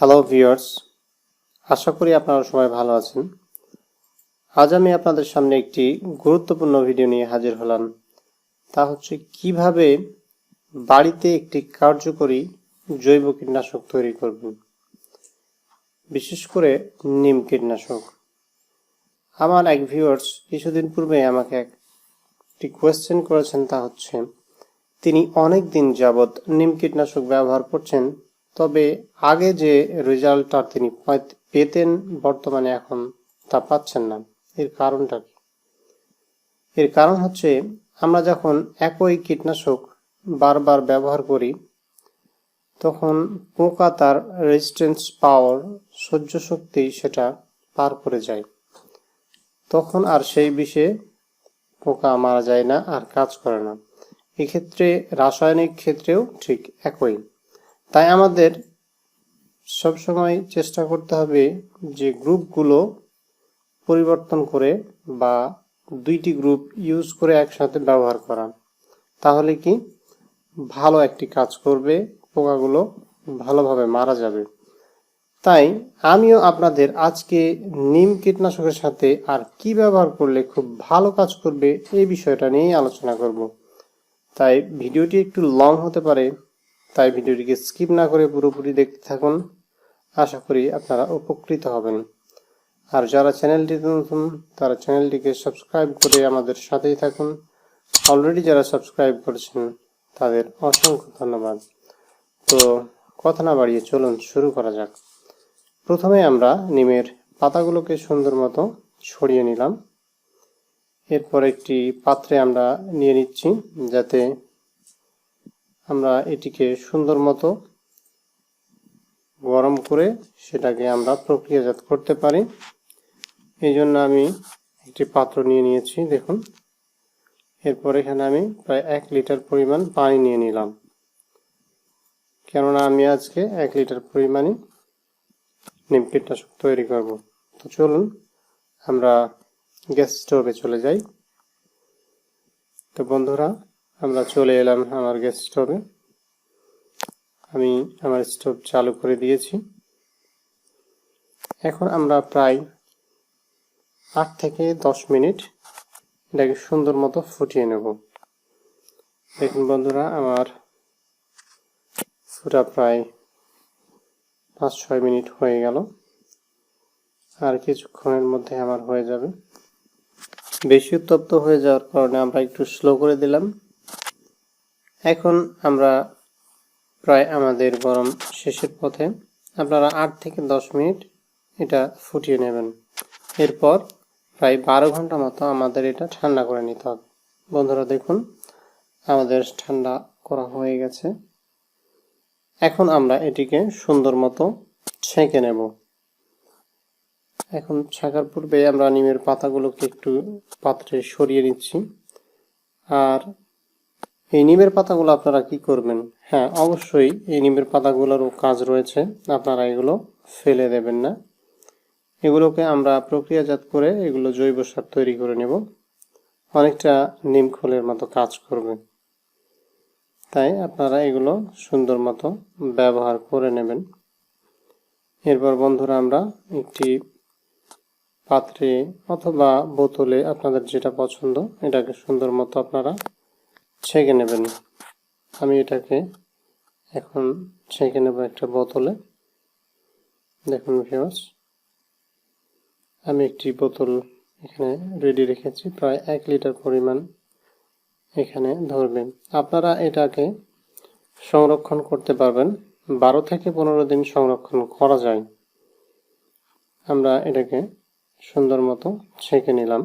Hello viewers, আশা করি আপনারা সবাই ভালো আছেন। আজ আমি আপনাদের সামনে একটি গুরুত্বপূর্ণ ভিডিও নিয়ে হাজির হলাম। তা হচ্ছে কিভাবে বাড়িতে একটি কার্যকরী জৈব কীটনাশক তৈরি করবেন, বিশেষ করে নিম কীটনাশক। আমার এক ভিউয়ার্স কিছুদিন পূর্বে আমাকে একটি কোয়েশ্চেন করেছেন, তা হচ্ছে তিনি অনেক দিন যাবৎ নিম কীটনাশক ব্যবহার করছেন, তবে আগে যে রেজাল্টটা তিনি পেতেন বর্তমানে এখন তা পাচ্ছেন না। এর কারণটা কি? এর কারণ হচ্ছে আমরা যখন একই কীটনাশক বারবার ব্যবহার করি তখন পোকা তার রেজিস্ট্যান্স পাওয়ার, সহ্য শক্তি সেটা পার করে যায়। তখন আর সেই বিষে পোকা মারা যায় না, আর কাজ করে না। এক্ষেত্রে রাসায়নিক ক্ষেত্রেও ঠিক একই। তাই আমাদের সবসময় চেষ্টা করতে হবে যে গ্রুপগুলো পরিবর্তন করে বা দুইটি গ্রুপ ইউজ করে একসাথে ব্যবহার করা, তাহলে কি ভালো একটি কাজ করবে, পোকাগুলো ভালোভাবে মারা যাবে। তাই আমিও আপনাদের আজকে নিম কীটনাশকের সাথে আর কি ব্যবহার করলে খুব ভালো কাজ করবে এই বিষয়টা নিয়েই আলোচনা করব। তাই ভিডিওটি একটু লং হতে পারে, তাই ভিডিওটিকে স্কিপ না করে পুরোপুরি দেখতে থাকুন। আশা করি আপনারা উপকৃত হবেন। আর যারা চ্যানেলটিতে নতুন তারা চ্যানেলটিকে সাবস্ক্রাইব করে আমাদের সাথেই থাকুন। অলরেডি যারা সাবস্ক্রাইব করেছেন তাদের অসংখ্য ধন্যবাদ। তো কথা না বাড়িয়ে চলুন শুরু করা যাক। প্রথমে আমরা নিমের পাতাগুলোকে সুন্দর মতো ছড়িয়ে নিলাম। এরপর একটি পাত্রে আমরা নিয়ে নিচ্ছি, যাতে আমরা এটিকে সুন্দর মতো গরম করে সেটাকে আমরা প্রক্রিয়াজাত করতে পারি। এই জন্য আমি একটি পাত্র নিয়ে নিয়েছি, দেখুন। এরপর এখানে আমি প্রায় 1 লিটার পরিমাণ পানি নিয়ে নিলাম, কেননা আমি আজকে 1 লিটার পরিমাণই নিম কীটনাশক তৈরি করব। তো চলুন আমরা গ্যাস স্টোভে চলে যাই। তো বন্ধুরা, আমরা চলে এলাম আমার গ্যাস স্টোভে। আমি আমার স্টোভ চালু করে দিয়েছি। এখন আমরা প্রায় 8 থেকে 10 মিনিট এটাকে সুন্দর মতো ফুটিয়ে নেব। দেখুন বন্ধুরা, আমার ফুটা প্রায় 5-6 মিনিট হয়ে গেল। আর কিছুক্ষণের মধ্যে আমার হয়ে যাবে। বেশি উত্তপ্ত হয়ে যাওয়ার কারণে আমরা একটু স্লো করে দিলাম। এখন আমরা প্রায় আমাদের গরম শেষের পথে। আপনারা 8 থেকে 10 মিনিট এটা ফুটিয়ে নেবেন। এরপর প্রায় 12 ঘন্টা মতো আমাদের এটা ঠান্ডা করে নিতে হবে। বন্ধুরা দেখুন, আমাদের ঠান্ডা করা হয়ে গেছে। এখন আমরা এটিকে সুন্দর মতো ছেঁকে নেব। এখন ছাঁকার পূর্বে আমরা নিমের পাতাগুলোকে একটু পাত্রে সরিয়ে নিচ্ছি। আর এই নিমের পাতাগুলো আপনারা কি করবেন? হ্যাঁ, অবশ্যই এই নিমের পাতাগুলোরও কাজ রয়েছে, আপনারা এগুলো ফেলে দেবেন না। এগুলোকে আমরা প্রক্রিয়াজাত করে এগুলো জৈব সার তৈরি করে নেব, অনেকটা নিম খোলের মতো কাজ করবে। তাই আপনারা এগুলো সুন্দর মতো ব্যবহার করে নেবেন। এরপর বন্ধুরা আমরা একটি পাত্রে অথবা বোতলে, আপনাদের যেটা পছন্দ, এটাকে সুন্দর মতো আপনারা ছেঁকে নেবেন। আমি এটাকে এখন ছেঁকে নেব একটা বোতলে। দেখুন ভিউয়ার্স, আমি একটি বোতল এখানে রেডি রেখেছি, প্রায় 1 লিটার পরিমাণ এখানে ধরবেন। আপনারা এটাকে সংরক্ষণ করতে পারবেন, 12 থেকে 15 দিন সংরক্ষণ করা যায়। আমরা এটাকে সুন্দর মতো ছেঁকে নিলাম।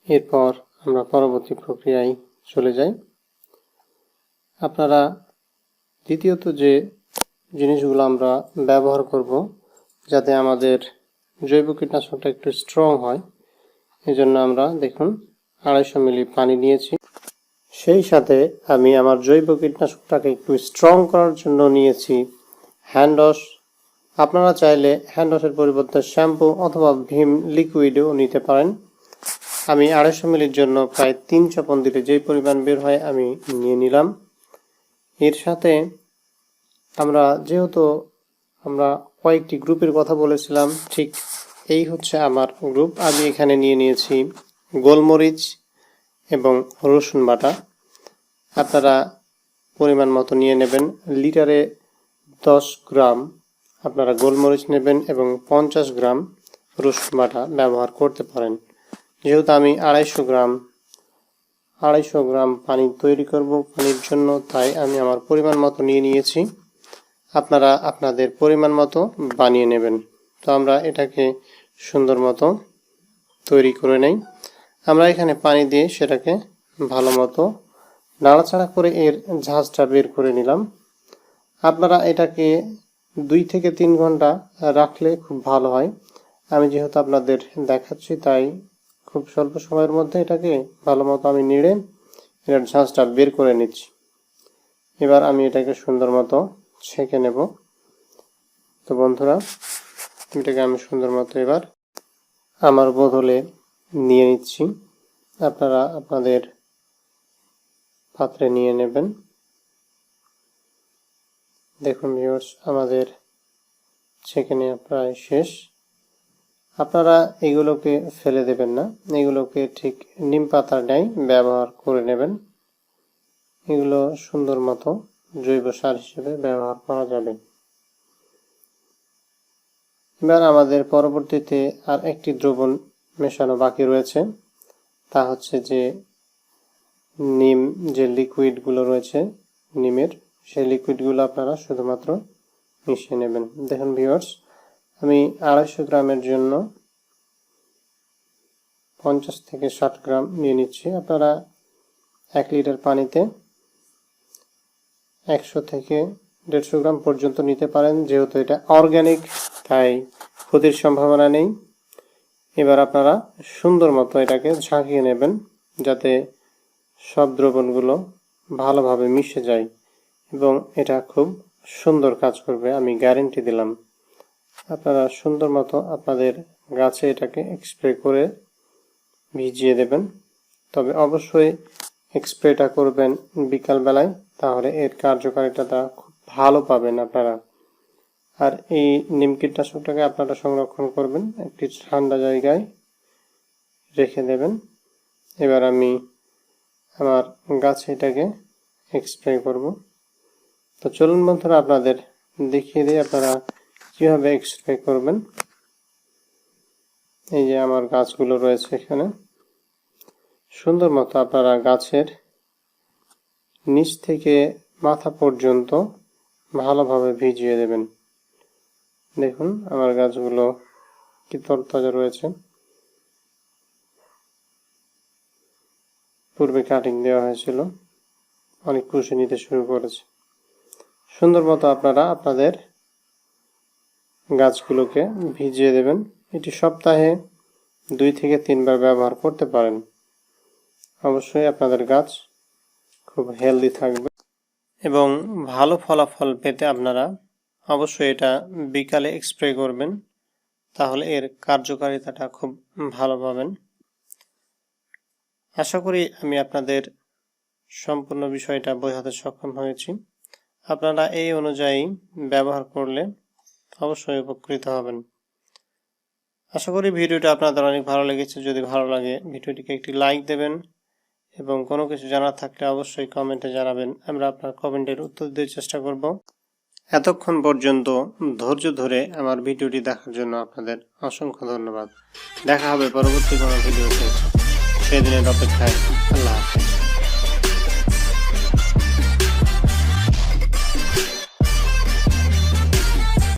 এরপর আমরা পরবর্তী প্রক্রিয়ায় চলে যাই। আপনারা দ্বিতীয়ত যে জিনিসগুলো আমরা ব্যবহার করব, যাতে আমাদের জৈব কীটনাশকটা একটু স্ট্রং হয়, এই জন্য আমরা দেখুন 250 মিলি পানি নিয়েছি। সেই সাথে আমি আমার জৈব কীটনাশকটাকে একটু স্ট্রং করার জন্য নিয়েছি হ্যান্ড ওয়াশ। আপনারা চাইলে হ্যান্ড ওয়াশের পরিবর্তে শ্যাম্পু অথবা ভিম লিকুইডও নিতে পারেন। আমি 250 মিলির জন্য প্রায় 3 চাপন দিলে যেই পরিমাণ বের হয় আমি নিয়ে নিলাম। এর সাথে আমরা যেহেতু আমরা কয়েকটি গ্রুপের কথা বলেছিলাম, ঠিক এই হচ্ছে আমার গ্রুপ। আমি এখানে নিয়ে নিয়েছি গোলমরিচ এবং রসুন বাটা। আপনারা পরিমাণ মতো নিয়ে নেবেন। লিটারে 10 গ্রাম আপনারা গোলমরিচ নেবেন এবং 50 গ্রাম রসুন বাটা ব্যবহার করতে পারেন। যেহেতু আমি 250 গ্রাম পানি তৈরি করব পানির জন্য, তাই আমি আমার পরিমাণ মতো নিয়ে নিয়েছি। আপনারা আপনাদের পরিমাণ মতো বানিয়ে নেবেন। তো আমরা এটাকে সুন্দর মতো তৈরি করে নেই। আমরা এখানে পানি দিয়ে সেটাকে ভালো মতো নাড়াচাড়া করে এর ঝাঁঝটা বের করে নিলাম। আপনারা এটাকে 2 থেকে 3 ঘন্টা রাখলে খুব ভালো হয়। আমি যেহেতু আপনাদের দেখাচ্ছি, তাই খুব স্বল্প সময়ের মধ্যে এটাকে ভালো মতো আমি নেড়ে এর ঝাঁঝটা বের করে নিচ্ছি। এবার আমি এটাকে সুন্দর মতো ছেঁকে নেব। তো বন্ধুরা, এটাকে আমি সুন্দর মতো এবার আমার বোতলে নিয়ে নিচ্ছি। আপনারা আপনাদের পাত্রে নিয়ে নেবেন। দেখুন ভিউয়ার্স, আমাদের ছেঁকে নেওয়া প্রায় শেষ। আপনারা এগুলোকে ফেলে দেবেন না, এগুলোকে ঠিক নিম পাতার ন্যায় ব্যবহার করে নেবেন। এগুলো সুন্দর মতো জৈব সার হিসেবে ব্যবহার করা যাবে। এবার আমাদের পরবর্তীতে আর একটি দ্রবণ মেশানো বাকি রয়েছে, তা হচ্ছে যে নিম যে লিকুইডগুলো রয়েছে নিমের, সেই লিকুইডগুলো আপনারা শুধুমাত্র মিশিয়ে নেবেন। দেখুন ভিউয়ার্স, আমি 250 গ্রামের জন্য 50 থেকে 60 গ্রাম নিয়ে নিচ্ছি। আপনারা 1 লিটার পানিতে 100 থেকে 150 গ্রাম পর্যন্ত নিতে পারেন। যেহেতু এটা অর্গানিক, তাই ক্ষতির সম্ভাবনা নেই। এবার আপনারা সুন্দর মতো এটাকে ঝাঁকিয়ে নেবেন, যাতে সব দ্রবণগুলো ভালোভাবে মিশে যায় এবং এটা খুব সুন্দর কাজ করবে, আমি গ্যারেন্টি দিলাম। আপনারা সুন্দর মতো আপনাদের গাছে এটাকে স্প্রে করে ভিজিয়ে দেবেন। তবে অবশ্যই স্প্রেটা করবেন বিকালবেলায়, তাহলে এর কার্যকারিতাটা খুব ভালো পাবেন আপনারা। আর এই নিম কীটনাশকটাকে আপনারা সংরক্ষণ করবেন, একটি ঠান্ডা জায়গায় রেখে দেবেন। এবার আমি আমার গাছে এটাকে স্প্রে করব। তো চলুন বন্ধুরা, আপনাদের দেখিয়ে দিই আপনারা কীভাবে স্প্রে করবেন। এই যে আমার গাছগুলো রয়েছে এখানে, সুন্দর মতো আপনারা গাছের নিচ থেকে মাথা পর্যন্ত ভালোভাবে ভিজিয়ে দেবেন। দেখুন আমার গাছগুলো কি তরতাজা রয়েছে, পূর্বে কাটিং দেওয়া হয়েছিল, অনেক কুশি নিতে শুরু করেছে। সুন্দর মতো আপনারা আপনাদের গাছগুলোকে ভিজিয়ে দেবেন। এটি সপ্তাহে 2 থেকে 3 বার ব্যবহার করতে পারেন। অবশ্যই আপনাদের গাছ খুব হেলদি থাকবে এবং ভালো ফলাফল পেতে আপনারা অবশ্যই এটা বিকালে স্প্রে করবেন, তাহলে এর কার্যকারিতাটা খুব ভালো পাবেন। আশা করি আমি আপনাদের সম্পূর্ণ বিষয়টা বোঝাতে সক্ষম হয়েছি। আপনারা এই অনুযায়ী ব্যবহার করলে অবশ্যই উপকৃত হবেন। আশা করি ভিডিওটা আপনাদের অনেক ভালো লেগেছে। যদি ভালো লাগে ভিডিওটিকে একটি লাইক দেবেন এবং কোনো কিছু জানার থাকলে অবশ্যই কমেন্টে জানাবেন, আমরা আপনার কমেন্টের উত্তর দেওয়ার চেষ্টা করব। এতক্ষণ পর্যন্ত ধৈর্য ধরে আমার ভিডিওটি দেখার জন্য আপনাদের অসংখ্য ধন্যবাদ। দেখা হবে পরবর্তী কোনো ভিডিওতে, সেদিনের অপেক্ষায়। আল্লাহ।